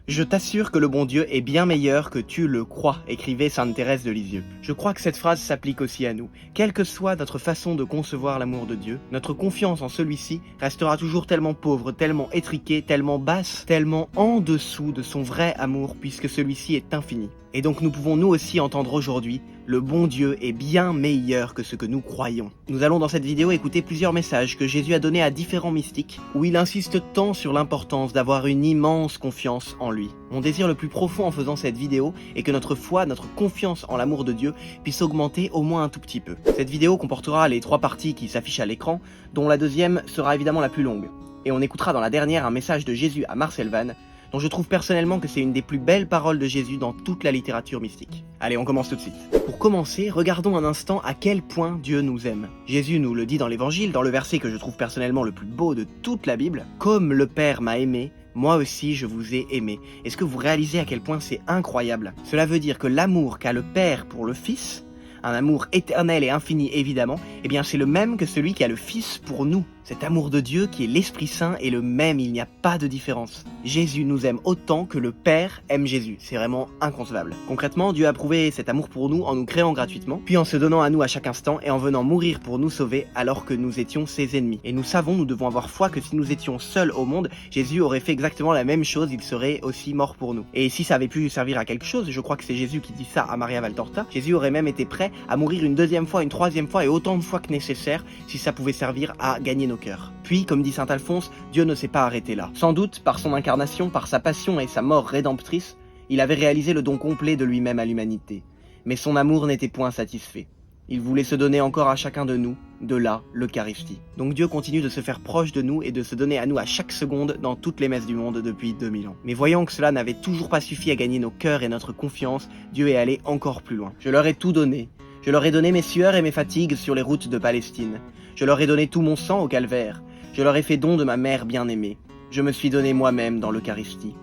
Je t'assure que le bon Dieu est bien meilleur que tu le crois, écrivait Sainte Thérèse de Lisieux. Je crois que cette phrase s'applique aussi à nous. Quelle que soit notre façon de concevoir l'amour de Dieu, notre confiance en celui-ci restera toujours tellement pauvre, tellement étriquée, tellement basse, tellement en dessous de son vrai amour, puisque celui-ci est infini. Et donc nous pouvons nous aussi entendre aujourd'hui, le bon Dieu est bien meilleur que ce que nous croyons. Nous allons dans cette vidéo écouter plusieurs messages que Jésus a donnés à différents mystiques, où il insiste tant sur l'importance d'avoir une immense confiance en lui. Mon désir le plus profond en faisant cette vidéo est que notre foi, notre confiance en l'amour de Dieu puisse augmenter au moins un tout petit peu. Cette vidéo comportera les 3 parties qui s'affichent à l'écran, dont la deuxième sera évidemment la plus longue. Et on écoutera dans la dernière un message de Jésus à Marcel Vannes, dont je trouve personnellement que c'est une des plus belles paroles de Jésus dans toute la littérature mystique. Allez, on commence tout de suite. Pour commencer, regardons un instant à quel point Dieu nous aime. Jésus nous le dit dans l'Évangile, dans le verset que je trouve personnellement le plus beau de toute la Bible. « Comme le Père m'a aimé, moi aussi je vous ai aimé. » Est-ce que vous réalisez à quel point c'est incroyable? Cela veut dire que l'amour qu'a le Père pour le Fils, un amour éternel et infini évidemment, eh bien c'est le même que celui qu'a le Fils pour nous. Cet amour de Dieu qui est l'Esprit Saint est le même, il n'y a pas de différence. Jésus nous aime autant que le Père aime Jésus, c'est vraiment inconcevable. Concrètement, Dieu a prouvé cet amour pour nous en nous créant gratuitement, puis en se donnant à nous à chaque instant et en venant mourir pour nous sauver alors que nous étions ses ennemis. Et nous savons, nous devons avoir foi que si nous étions seuls au monde, Jésus aurait fait exactement la même chose, il serait aussi mort pour nous. Et si ça avait pu servir à quelque chose, je crois que c'est Jésus qui dit ça à Maria Valtorta, Jésus aurait même été prêt à mourir une deuxième fois, une troisième fois et autant de fois que nécessaire si ça pouvait servir à gagner nos cœurs. Puis, comme dit saint Alphonse, Dieu ne s'est pas arrêté là. Sans doute, par son incarnation, par sa passion et sa mort rédemptrice, il avait réalisé le don complet de lui-même à l'humanité. Mais son amour n'était point satisfait. Il voulait se donner encore à chacun de nous, de là l'Eucharistie. Donc Dieu continue de se faire proche de nous et de se donner à nous à chaque seconde dans toutes les messes du monde depuis 2000 ans. Mais voyant que cela n'avait toujours pas suffi à gagner nos cœurs et notre confiance, Dieu est allé encore plus loin. Je leur ai tout donné. Je leur ai donné mes sueurs et mes fatigues sur les routes de Palestine. Je leur ai donné tout mon sang au calvaire. Je leur ai fait don de ma mère bien-aimée. Je me suis donné moi-même dans l'Eucharistie.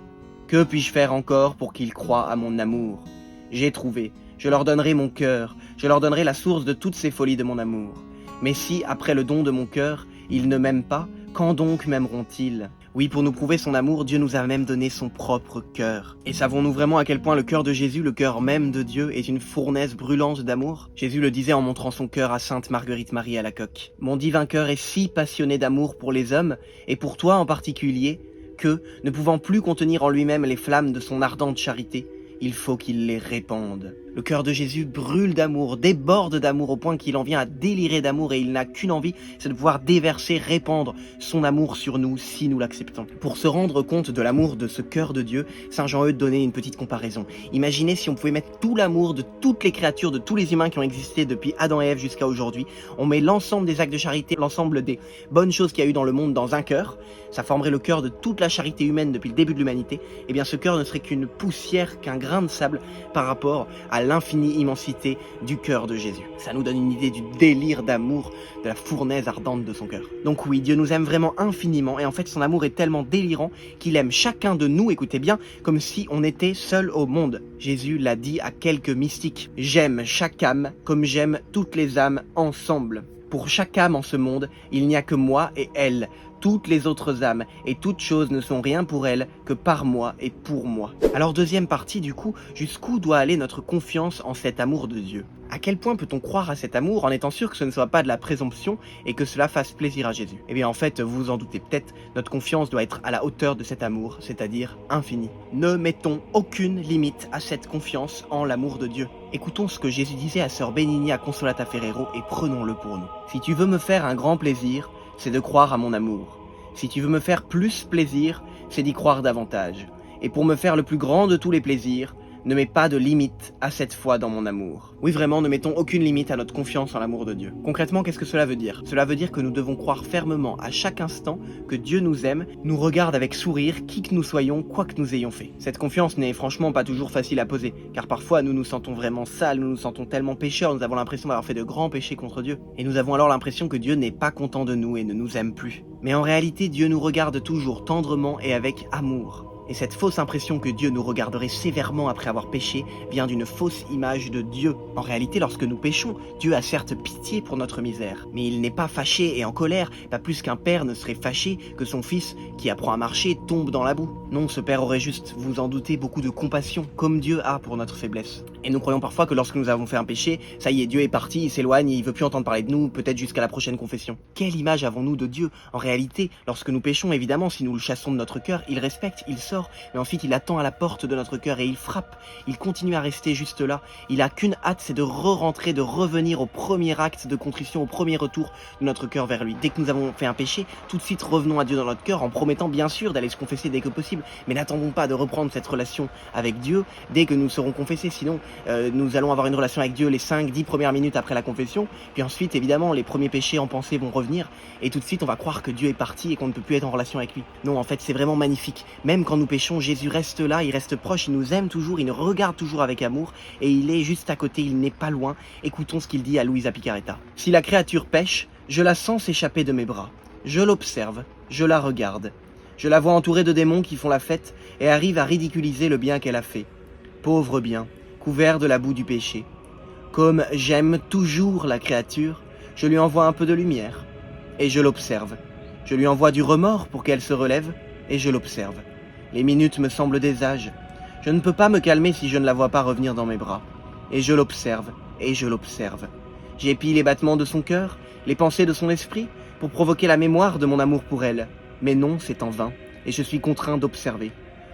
Que puis-je faire encore pour qu'ils croient à mon amour? J'ai trouvé. Je leur donnerai mon cœur. Je leur donnerai la source de toutes ces folies de mon amour. Mais si, après le don de mon cœur, ils ne m'aiment pas, quand donc m'aimeront-ils? Oui, pour nous prouver son amour, Dieu nous a même donné son propre cœur. Et savons-nous vraiment à quel point le cœur de Jésus, le cœur même de Dieu, est une fournaise brûlante d'amour? Jésus le disait en montrant son cœur à sainte Marguerite Marie Alacoque. Mon divin cœur est si passionné d'amour pour les hommes, et pour toi en particulier, que, ne pouvant plus contenir en lui-même les flammes de son ardente charité, il faut qu'il les répande. Le cœur de Jésus brûle d'amour, déborde d'amour au point qu'il en vient à délirer d'amour et il n'a qu'une envie, c'est de pouvoir déverser, répandre son amour sur nous si nous l'acceptons. Pour se rendre compte de l'amour de ce cœur de Dieu, Saint Jean-Eudes donnait une petite comparaison. Imaginez si on pouvait mettre tout l'amour de toutes les créatures, de tous les humains qui ont existé depuis Adam et Ève jusqu'à aujourd'hui. On met l'ensemble des actes de charité, l'ensemble des bonnes choses qu'il y a eu dans le monde dans un cœur. Ça formerait le cœur de toute la charité humaine depuis le début de l'humanité. Et bien ce cœur ne serait qu'une poussière, qu'un grain de sable par rapport à l'infinie immensité du cœur de Jésus. Ça nous donne une idée du délire d'amour, de la fournaise ardente de son cœur. Donc oui, Dieu nous aime vraiment infiniment et en fait son amour est tellement délirant qu'il aime chacun de nous, écoutez bien, comme si on était seul au monde. Jésus l'a dit à quelques mystiques. J'aime chaque âme comme j'aime toutes les âmes ensemble. Pour chaque âme en ce monde, il n'y a que moi et elle. Toutes les autres âmes et toutes choses ne sont rien pour elles que par moi et pour moi. Alors deuxième partie du coup, jusqu'où doit aller notre confiance en cet amour de Dieu? À quel point peut-on croire à cet amour en étant sûr que ce ne soit pas de la présomption et que cela fasse plaisir à Jésus? Eh bien en fait, vous vous en doutez peut-être, notre confiance doit être à la hauteur de cet amour, c'est-à-dire infini. Ne mettons aucune limite à cette confiance en l'amour de Dieu. Écoutons ce que Jésus disait à sœur Benigna Consolata Ferrero et prenons-le pour nous. Si tu veux me faire un grand plaisir, c'est de croire à mon amour. Si tu veux me faire plus plaisir, c'est d'y croire davantage. Et pour me faire le plus grand de tous les plaisirs, ne mets pas de limite à cette foi dans mon amour. Oui vraiment, ne mettons aucune limite à notre confiance en l'amour de Dieu. Concrètement, qu'est-ce que cela veut dire? Cela veut dire que nous devons croire fermement à chaque instant que Dieu nous aime, nous regarde avec sourire, qui que nous soyons, quoi que nous ayons fait. Cette confiance n'est franchement pas toujours facile à poser, car parfois nous nous sentons vraiment sales, nous nous sentons tellement pécheurs, nous avons l'impression d'avoir fait de grands péchés contre Dieu. Et nous avons alors l'impression que Dieu n'est pas content de nous et ne nous aime plus. Mais en réalité, Dieu nous regarde toujours tendrement et avec amour. Et cette fausse impression que Dieu nous regarderait sévèrement après avoir péché vient d'une fausse image de Dieu. En réalité, lorsque nous péchons, Dieu a certes pitié pour notre misère, mais il n'est pas fâché et en colère, pas plus qu'un père ne serait fâché que son fils, qui apprend à marcher, tombe dans la boue. Non, ce père aurait juste, vous en doutez, beaucoup de compassion, comme Dieu a pour notre faiblesse. Et nous croyons parfois que lorsque nous avons fait un péché, ça y est, Dieu est parti, il s'éloigne, il veut plus entendre parler de nous, peut-être jusqu'à la prochaine confession. Quelle image avons-nous de Dieu? En réalité, lorsque nous péchons, évidemment, si nous le chassons de notre cœur, il respecte, il sort, mais ensuite il attend à la porte de notre cœur et il frappe. Il continue à rester juste là. Il a qu'une hâte, c'est de re-rentrer, de revenir au premier acte de contrition, au premier retour de notre cœur vers lui. Dès que nous avons fait un péché, tout de suite revenons à Dieu dans notre cœur en promettant bien sûr d'aller se confesser dès que possible, mais n'attendons pas de reprendre cette relation avec Dieu dès que nous serons confessés, sinon nous allons avoir une relation avec Dieu les 5-10 premières minutes après la confession, puis ensuite évidemment les premiers péchés en pensée vont revenir et tout de suite on va croire que Dieu est parti et qu'on ne peut plus être en relation avec lui. Non, en fait c'est vraiment magnifique. Même quand nous péchons, Jésus reste là, il reste proche, il nous aime toujours, il nous regarde toujours avec amour et il est juste à côté, il n'est pas loin. Écoutons ce qu'il dit à Louisa Picaretta. Si la créature pêche, je la sens s'échapper de mes bras. Je l'observe, je la regarde. Je la vois entourée de démons qui font la fête et arrivent à ridiculiser le bien qu'elle a fait. Pauvre bien, couvert de la boue du péché. Comme j'aime toujours la créature, je lui envoie un peu de lumière et je l'observe. Je lui envoie du remords pour qu'elle se relève et je l'observe. Les minutes me semblent des âges. Je ne peux pas me calmer si je ne la vois pas revenir dans mes bras. Et je l'observe, et je l'observe. J'épie les battements de son cœur, les pensées de son esprit, pour provoquer la mémoire de mon amour pour elle. Mais non, c'est en vain, et je suis contraint d'observer.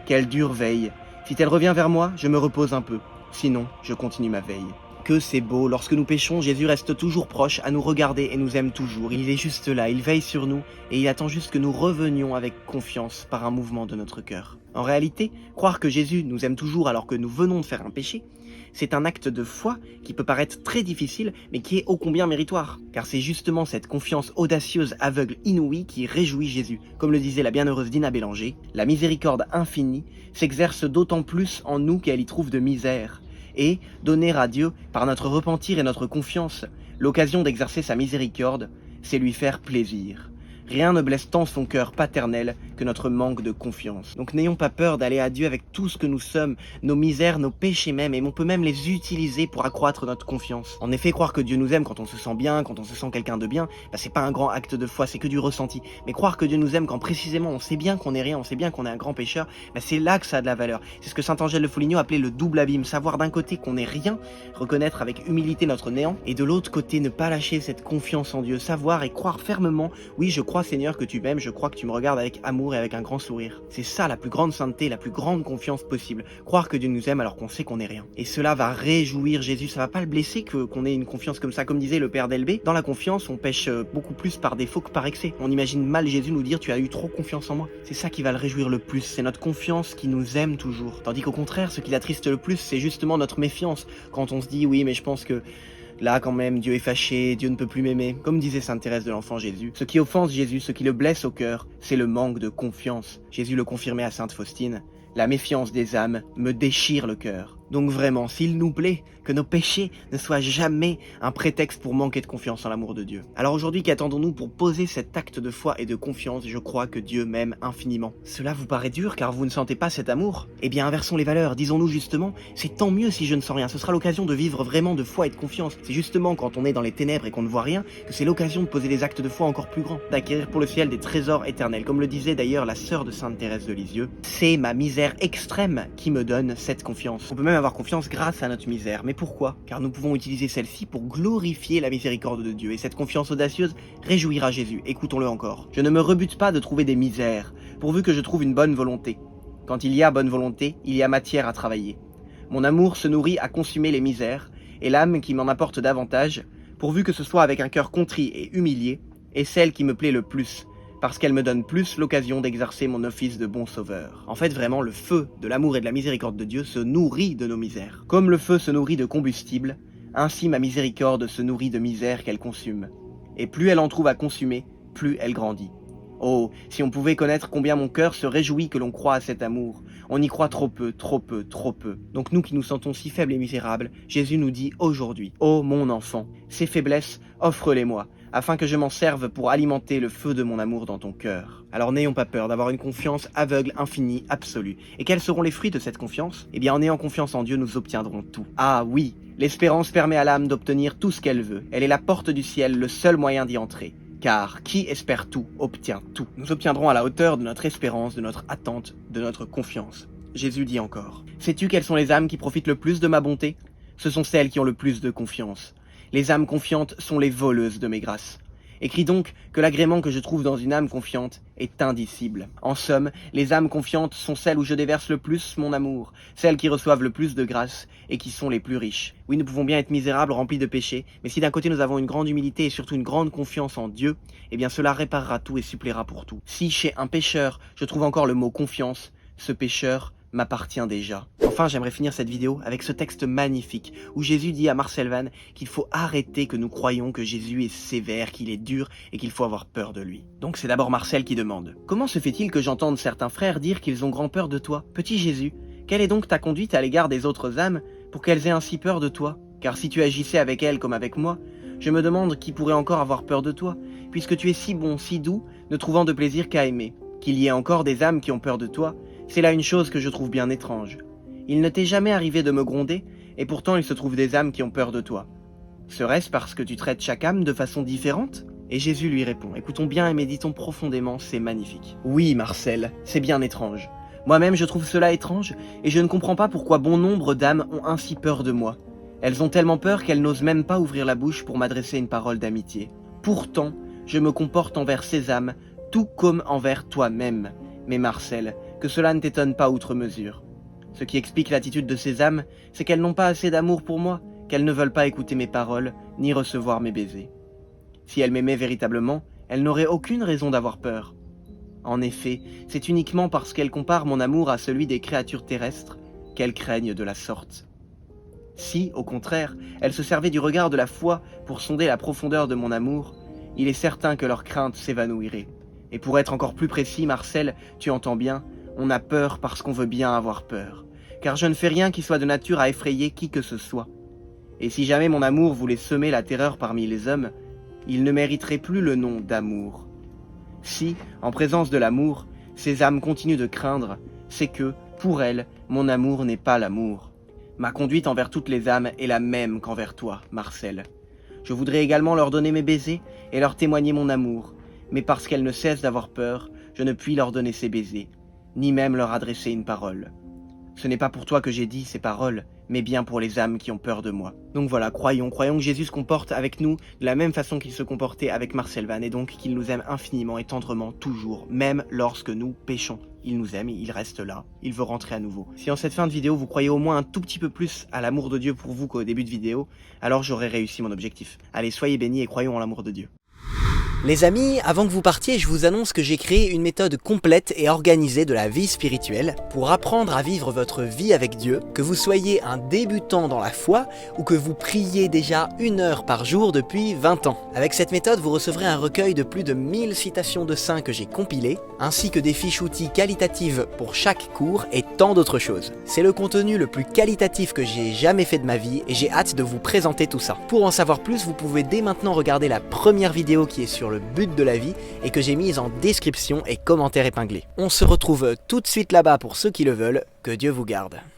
Quelle dure veille. Si elle revient vers moi, je me repose un peu. Sinon, je continue ma veille. Que c'est beau, lorsque nous péchons, Jésus reste toujours proche, à nous regarder et nous aime toujours. Il est juste là, il veille sur nous et il attend juste que nous revenions avec confiance par un mouvement de notre cœur. En réalité, croire que Jésus nous aime toujours alors que nous venons de faire un péché, c'est un acte de foi qui peut paraître très difficile, mais qui est ô combien méritoire. Car c'est justement cette confiance audacieuse, aveugle, inouïe qui réjouit Jésus. Comme le disait la bienheureuse Dina Bélanger, la miséricorde infinie s'exerce d'autant plus en nous qu'elle y trouve de misère. Et donner à Dieu, par notre repentir et notre confiance, l'occasion d'exercer sa miséricorde, c'est lui faire plaisir. Rien ne blesse tant son cœur paternel que notre manque de confiance. Donc n'ayons pas peur d'aller à Dieu avec tout ce que nous sommes, nos misères, nos péchés même, et on peut même les utiliser pour accroître notre confiance. En effet, croire que Dieu nous aime quand on se sent bien, quand on se sent quelqu'un de bien, c'est pas un grand acte de foi, c'est que du ressenti. Mais croire que Dieu nous aime quand précisément on sait bien qu'on est rien, on sait bien qu'on est un grand pécheur, c'est là que ça a de la valeur. C'est ce que saint Angèle de Foligno appelait le double abîme, savoir d'un côté qu'on n'est rien, reconnaître avec humilité notre néant, et de l'autre côté ne pas lâcher cette confiance en Dieu, savoir et croire fermement, oui je crois Seigneur que tu m'aimes, je crois que tu me regardes avec amour et avec un grand sourire. C'est ça la plus grande sainteté, la plus grande confiance possible. Croire que Dieu nous aime alors qu'on sait qu'on n'est rien. Et cela va réjouir Jésus, ça va pas le blesser qu'on ait une confiance comme ça. Comme disait le père d'Elbé, dans la confiance on pêche beaucoup plus par défaut que par excès. On imagine mal Jésus nous dire tu as eu trop confiance en moi. C'est ça qui va le réjouir le plus, c'est notre confiance qui nous aime toujours. Tandis qu'au contraire, ce qui l'attriste le plus, c'est justement notre méfiance. Quand on se dit oui mais je pense que là, quand même, Dieu est fâché, Dieu ne peut plus m'aimer. Comme disait sainte Thérèse de l'Enfant Jésus, ce qui offense Jésus, ce qui le blesse au cœur, c'est le manque de confiance. Jésus le confirmait à sainte Faustine, la méfiance des âmes me déchire le cœur. Donc vraiment, s'il nous plaît, que nos péchés ne soient jamais un prétexte pour manquer de confiance en l'amour de Dieu. Alors aujourd'hui, qu'attendons-nous pour poser cet acte de foi et de confiance? Je crois que Dieu m'aime infiniment. Cela vous paraît dur car vous ne sentez pas cet amour? Eh bien inversons les valeurs, disons-nous justement, c'est tant mieux si je ne sens rien, ce sera l'occasion de vivre vraiment de foi et de confiance. C'est justement quand on est dans les ténèbres et qu'on ne voit rien, que c'est l'occasion de poser des actes de foi encore plus grands, d'acquérir pour le ciel des trésors éternels. Comme le disait d'ailleurs la sœur de sainte Thérèse de Lisieux, c'est ma misère extrême qui me donne cette confiance. On peut même avoir confiance grâce à notre misère, mais pourquoi? Car nous pouvons utiliser celle-ci pour glorifier la miséricorde de Dieu, et cette confiance audacieuse réjouira Jésus. Écoutons-le encore. Je ne me rebute pas de trouver des misères, pourvu que je trouve une bonne volonté. Quand il y a bonne volonté, il y a matière à travailler. Mon amour se nourrit à consumer les misères, et l'âme qui m'en apporte davantage, pourvu que ce soit avec un cœur contrit et humilié, est celle qui me plaît le plus, parce qu'elle me donne plus l'occasion d'exercer mon office de bon sauveur. En fait, vraiment, le feu de l'amour et de la miséricorde de Dieu se nourrit de nos misères. Comme le feu se nourrit de combustible, ainsi ma miséricorde se nourrit de misère qu'elle consume. Et plus elle en trouve à consumer, plus elle grandit. Oh, si on pouvait connaître combien mon cœur se réjouit que l'on croit à cet amour. On y croit trop peu, trop peu, trop peu. Donc nous qui nous sentons si faibles et misérables, Jésus nous dit aujourd'hui, ô mon enfant, ces faiblesses, offre-les-moi. afin que je m'en serve pour alimenter le feu de mon amour dans ton cœur. Alors n'ayons pas peur d'avoir une confiance aveugle, infinie, absolue. Et quels seront les fruits de cette confiance? Eh bien, en ayant confiance en Dieu, nous obtiendrons tout. Ah oui, l'espérance permet à l'âme d'obtenir tout ce qu'elle veut. Elle est la porte du ciel, le seul moyen d'y entrer. Car qui espère tout, obtient tout. Nous obtiendrons à la hauteur de notre espérance, de notre attente, de notre confiance. Jésus dit encore, « Sais-tu quelles sont les âmes qui profitent le plus de ma bonté? Ce sont celles qui ont le plus de confiance. Les âmes confiantes sont les voleuses de mes grâces. Écris donc que l'agrément que je trouve dans une âme confiante est indicible. En somme, les âmes confiantes sont celles où je déverse le plus mon amour, celles qui reçoivent le plus de grâce et qui sont les plus riches. Oui, nous pouvons bien être misérables, remplis de péchés, mais si d'un côté nous avons une grande humilité et surtout une grande confiance en Dieu, eh bien cela réparera tout et suppléera pour tout. Si chez un pécheur, je trouve encore le mot confiance, ce pécheur m'appartient déjà. Enfin, j'aimerais finir cette vidéo avec ce texte magnifique où Jésus dit à Marcel Van qu'il faut arrêter que nous croyons que Jésus est sévère, qu'il est dur et qu'il faut avoir peur de lui. Donc c'est d'abord Marcel qui demande « Comment se fait-il que j'entende certains frères dire qu'ils ont grand peur de toi? Petit Jésus, quelle est donc ta conduite à l'égard des autres âmes pour qu'elles aient ainsi peur de toi? Car si tu agissais avec elles comme avec moi, je me demande qui pourrait encore avoir peur de toi, puisque tu es si bon, si doux, ne trouvant de plaisir qu'à aimer. Qu'il y ait encore des âmes qui ont peur de toi, c'est là une chose que je trouve bien étrange. Il ne t'est jamais arrivé de me gronder, et pourtant il se trouve des âmes qui ont peur de toi. Serait-ce parce que tu traites chaque âme de façon différente? » Et Jésus lui répond, écoutons bien et méditons profondément, c'est magnifique. Oui, Marcel, c'est bien étrange. Moi-même je trouve cela étrange, et je ne comprends pas pourquoi bon nombre d'âmes ont ainsi peur de moi. Elles ont tellement peur qu'elles n'osent même pas ouvrir la bouche pour m'adresser une parole d'amitié. Pourtant, je me comporte envers ces âmes, tout comme envers toi-même. Mais Marcel, que cela ne t'étonne pas outre mesure. Ce qui explique l'attitude de ces âmes, c'est qu'elles n'ont pas assez d'amour pour moi, qu'elles ne veulent pas écouter mes paroles, ni recevoir mes baisers. Si elles m'aimaient véritablement, elles n'auraient aucune raison d'avoir peur. En effet, c'est uniquement parce qu'elles comparent mon amour à celui des créatures terrestres qu'elles craignent de la sorte. Si, au contraire, elles se servaient du regard de la foi pour sonder la profondeur de mon amour, il est certain que leur crainte s'évanouirait. Et pour être encore plus précis, Marcel, tu entends bien, on a peur parce qu'on veut bien avoir peur. Car je ne fais rien qui soit de nature à effrayer qui que ce soit. Et si jamais mon amour voulait semer la terreur parmi les hommes, il ne mériterait plus le nom d'amour. Si, en présence de l'amour, ces âmes continuent de craindre, c'est que, pour elles, mon amour n'est pas l'amour. Ma conduite envers toutes les âmes est la même qu'envers toi, Marcel. Je voudrais également leur donner mes baisers et leur témoigner mon amour, mais parce qu'elles ne cessent d'avoir peur, je ne puis leur donner ces baisers, ni même leur adresser une parole. Ce n'est pas pour toi que j'ai dit ces paroles, mais bien pour les âmes qui ont peur de moi. Donc voilà, croyons que Jésus se comporte avec nous de la même façon qu'il se comportait avec Marcel Van, et donc qu'il nous aime infiniment et tendrement toujours, même lorsque nous péchons. Il nous aime, il reste là, il veut rentrer à nouveau. Si en cette fin de vidéo vous croyez au moins un tout petit peu plus à l'amour de Dieu pour vous qu'au début de vidéo, alors j'aurai réussi mon objectif. Allez, soyez bénis et croyons en l'amour de Dieu. Les amis, avant que vous partiez, je vous annonce que j'ai créé une méthode complète et organisée de la vie spirituelle pour apprendre à vivre votre vie avec Dieu, que vous soyez un débutant dans la foi ou que vous priez déjà 1 heure par jour depuis 20 ans. Avec cette méthode, vous recevrez un recueil de plus de 1000 citations de saints que j'ai compilées, ainsi que des fiches outils qualitatives pour chaque cours et tant d'autres choses. C'est le contenu le plus qualitatif que j'ai jamais fait de ma vie et j'ai hâte de vous présenter tout ça. Pour en savoir plus, vous pouvez dès maintenant regarder la première vidéo qui est sur le but de la vie et que j'ai mise en description et commentaires épinglés. On se retrouve tout de suite là-bas pour ceux qui le veulent, que Dieu vous garde.